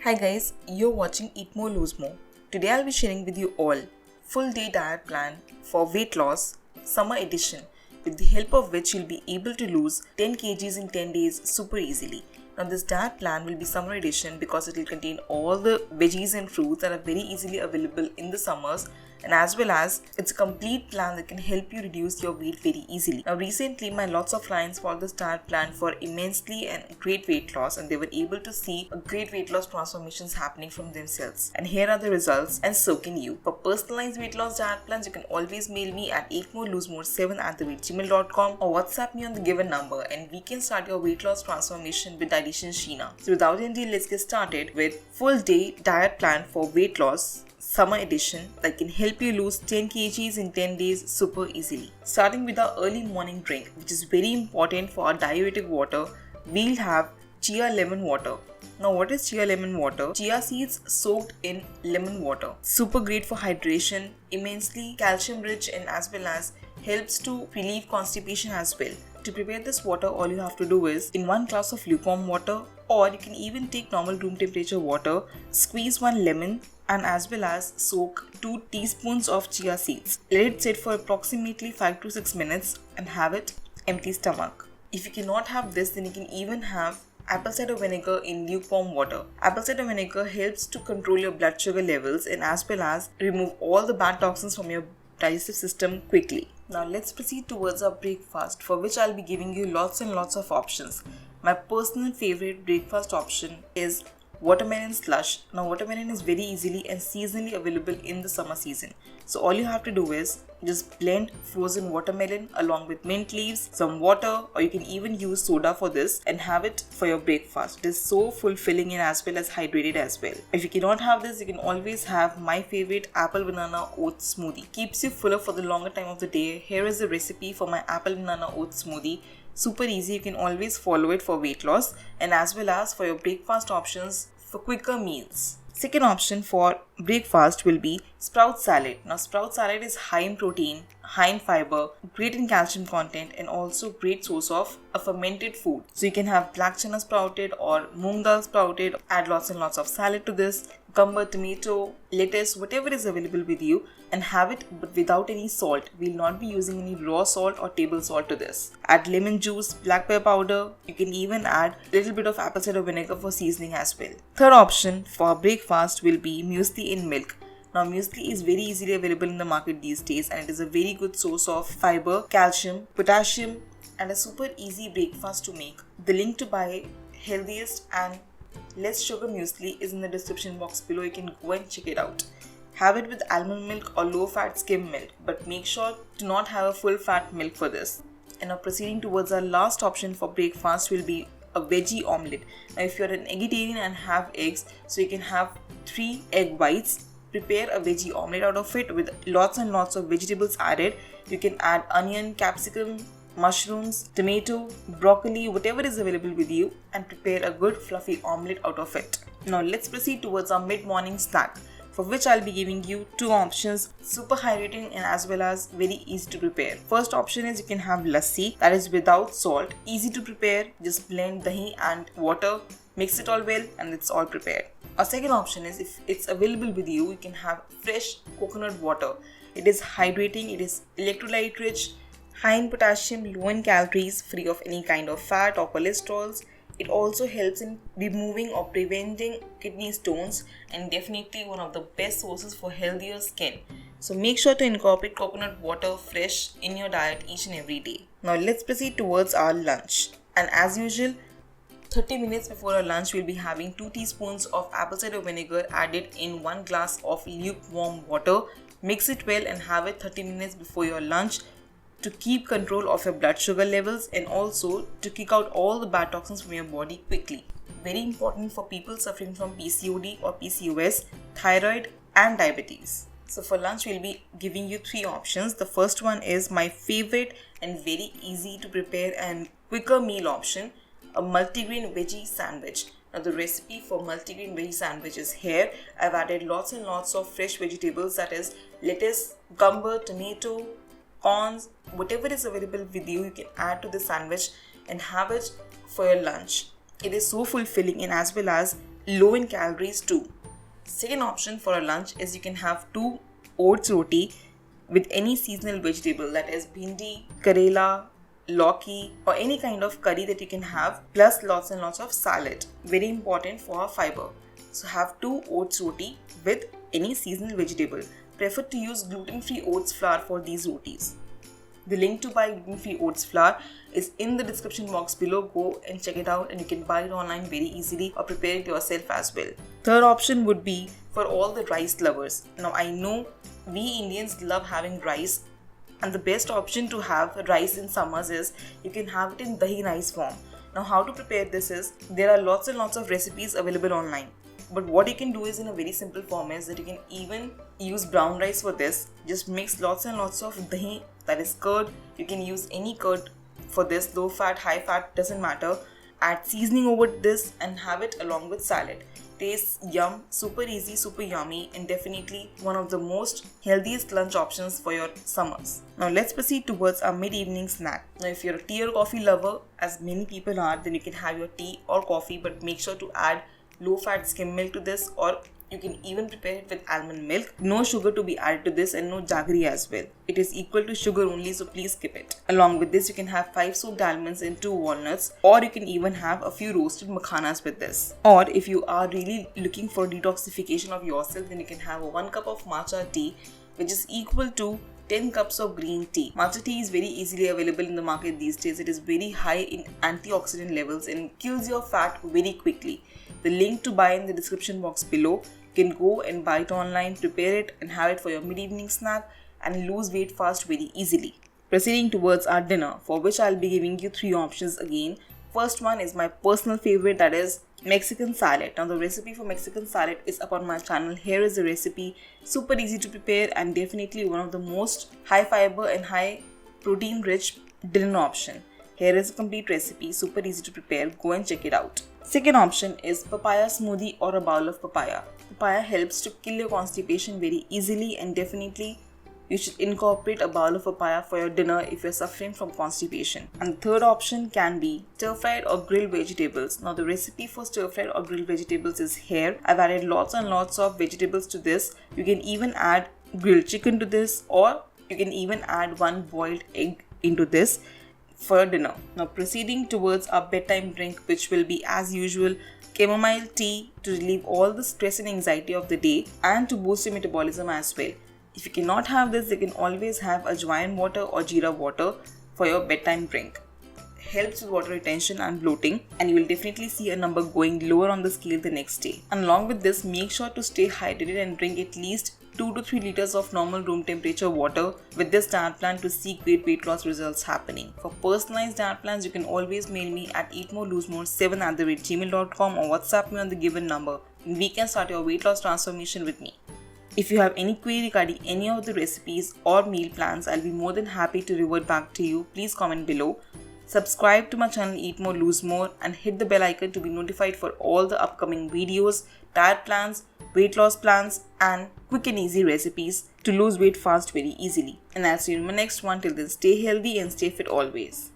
Hi guys, you're watching Eat More Lose More. Today I'll be sharing with you all full day diet plan for weight loss summer edition, with the help of which you'll be able to lose 10 kgs in 10 days super easily. Now this diet plan will be summer edition because it will contain all the veggies and fruits that are very easily available in the summers, and as well as it's a complete plan that can help you reduce your weight very easily. Now recently my lots of clients followed this diet plan for immensely and great weight loss, and they were able to see a great weight loss transformations happening from themselves. And here are the results, and so can you. For personalized weight loss diet plans, you can always mail me at eatmorelosemore7@gmail.com or WhatsApp me on the given number, and we can start your weight loss transformation with dietitian Sheena. So without any delay, let's get started with full day diet plan for weight loss summer edition that can help you lose 10 kgs in 10 days super easily. Starting with our early morning drink, which is very important for our diuretic water, we'll have chia lemon water. Now what is chia lemon water? Chia seeds soaked in lemon water. Super great for hydration, immensely calcium rich, and as well as helps to relieve constipation as well. To prepare this water, all you have to do is, in 1 glass of lukewarm water, or you can even take normal room temperature water, squeeze 1 lemon, and as well as soak 2 teaspoons of chia seeds. Let it sit for approximately 5 to 6 minutes and have it empty stomach. If you cannot have this, then you can even have apple cider vinegar in lukewarm water. Apple cider vinegar helps to control your blood sugar levels and as well as remove all the bad toxins from your digestive system quickly. Now let's proceed towards our breakfast, for which I'll be giving you lots and lots of options. My personal favorite breakfast option is watermelon slush. Now watermelon is very easily and seasonally available in the summer season. So all you have to do is just blend frozen watermelon along with mint leaves, some water, or you can even use soda for this and have it for your breakfast. It is so fulfilling and as well as hydrated as well. If you cannot have this, you can always have my favorite apple banana oats smoothie. Keeps you fuller for the longer time of the day. Here is the recipe for my apple banana oats smoothie. Super easy, you can always follow it for weight loss and as well as for your breakfast options for quicker meals. Second option for breakfast will be sprout salad. Now sprout salad is high in protein, high in fiber, great in calcium content, and also great source of a fermented food. So you can have black chana sprouted or moong dal sprouted, add lots and lots of salad to this, cucumber, tomato, lettuce, whatever is available with you, and have it but without any salt. We'll not be using any raw salt or table salt to this. Add lemon juice, black pepper powder. You can even add a little bit of apple cider vinegar for seasoning as well. Third option for breakfast will be muesli in milk. Now muesli is very easily available in the market these days, and it is a very good source of fiber, calcium, potassium, and a super easy breakfast to make. The link to buy healthiest and less sugar muesli is in the description box below. You can go and check it out. Have it with almond milk or low fat skim milk, but make sure to not have a full fat milk for this. And now proceeding towards our last option for breakfast will be a veggie omelette. Now if you're an vegetarian and have eggs, so you can have 3 egg whites. Prepare a veggie omelette out of it with lots and lots of vegetables added. You can add onion, capsicum, mushrooms, tomato, broccoli, whatever is available with you, and prepare a good fluffy omelette out of it. Now let's proceed towards our mid-morning snack, for which I'll be giving you 2 options, super hydrating and as well as very easy to prepare. First option is you can have lassi, that is without salt, easy to prepare. Just blend dahi and water, mix it all well, and it's all prepared. Our second option is, if it's available with you, you can have fresh coconut water. It is hydrating, it is electrolyte rich, high in potassium, low in calories, free of any kind of fat or cholesterols. It also helps in removing or preventing kidney stones, and definitely one of the best sources for healthier skin. So make sure to incorporate coconut water fresh in your diet each and every day. Now let's proceed towards our lunch. And as usual, 30 minutes before our lunch, we'll be having 2 teaspoons of apple cider vinegar added in 1 glass of lukewarm water. Mix it well and have it 30 minutes before your lunch to keep control of your blood sugar levels and also to kick out all the bad toxins from your body quickly. Very important for people suffering from PCOD or PCOS, thyroid, and diabetes. So for lunch, we'll be giving you 3 options. The first one is my favorite and very easy to prepare and quicker meal option, a multigrain veggie sandwich. Now the recipe for multigrain veggie sandwich is here. I've added lots and lots of fresh vegetables, that is lettuce, cucumber, tomato, corns, whatever is available with you, you can add to the sandwich and have it for your lunch. It is so fulfilling and as well as low in calories too. Second option for a lunch is you can have 2 oats roti with any seasonal vegetable, that is bhindi, karela, lauki, or any kind of curry that you can have, plus lots and lots of salad. Very important for our fiber. So have 2 oats roti with any seasonal vegetable. Prefer to use gluten-free oats flour for these rotis. The link to buy gluten-free oats flour is in the description box below. Go and check it out, and you can buy it online very easily or prepare it yourself as well. Third option would be for all the rice lovers. Now I know we Indians love having rice, and the best option to have rice in summers is you can have it in dahi rice form. Now how to prepare this is, there are lots and lots of recipes available online. But what you can do is in a very simple form is that you can even use brown rice for this. Just mix lots and lots of dahi, that is curd. You can use any curd for this, low fat, high fat, doesn't matter. Add seasoning over this and have it along with salad. Tastes yum, super easy, super yummy, and definitely one of the most healthiest lunch options for your summers. Now let's proceed towards our mid-evening snack. Now if you're a tea or coffee lover, as many people are, then you can have your tea or coffee, but make sure to add low-fat skim milk to this, or you can even prepare it with almond milk. No sugar to be added to this and no jaggery as well. It is equal to sugar only, so please skip it. Along with this, you can have 5 soaked almonds and 2 walnuts, or you can even have a few roasted makhanas with this. Or if you are really looking for detoxification of yourself, then you can have 1 cup of matcha tea, which is equal to 10 cups of green tea. Matcha tea is very easily available in the market these days. It is very high in antioxidant levels and kills your fat very quickly. The link to buy in the description box below. You can go and buy it online, prepare it and have it for your mid-evening snack and lose weight fast very easily. Proceeding towards our dinner, for which I'll be giving you 3 options again. First one is my personal favorite, that is Mexican salad. Now the recipe for Mexican salad is up on my channel. Here is the recipe. Super easy to prepare and definitely one of the most high fiber and high protein rich dinner option. Here is a complete recipe, super easy to prepare. Go and check it out. Second option is papaya smoothie or a bowl of papaya. Papaya helps to kill your constipation very easily, and definitely you should incorporate a bowl of papaya for your dinner if you're suffering from constipation. And the third option can be stir-fried or grilled vegetables. Now the recipe for stir-fried or grilled vegetables is here. I've added lots and lots of vegetables to this. You can even add grilled chicken to this, or you can even add 1 boiled egg into this for dinner. Now proceeding towards our bedtime drink, which will be as usual chamomile tea to relieve all the stress and anxiety of the day and to boost your metabolism as well. If you cannot have this, you can always have ajwain water or jeera water for your bedtime drink. Helps with water retention and bloating, and you will definitely see a number going lower on the scale the next day. And along with this, make sure to stay hydrated and drink at least 2 to 3 liters of normal room temperature water with this diet plan to see great weight loss results happening. For personalized diet plans, you can always mail me at eatmorelosemore7@gmail.com or WhatsApp me on the given number, and we can start your weight loss transformation with me. If you have any query regarding any of the recipes or meal plans, I'll be more than happy to revert back to you. Please comment below. Subscribe to my channel Eat More Lose More and hit the bell icon to be notified for all the upcoming videos, diet plans, weight loss plans and quick and easy recipes to lose weight fast very easily. And I'll see you in my next one. Till then, stay healthy and stay fit always.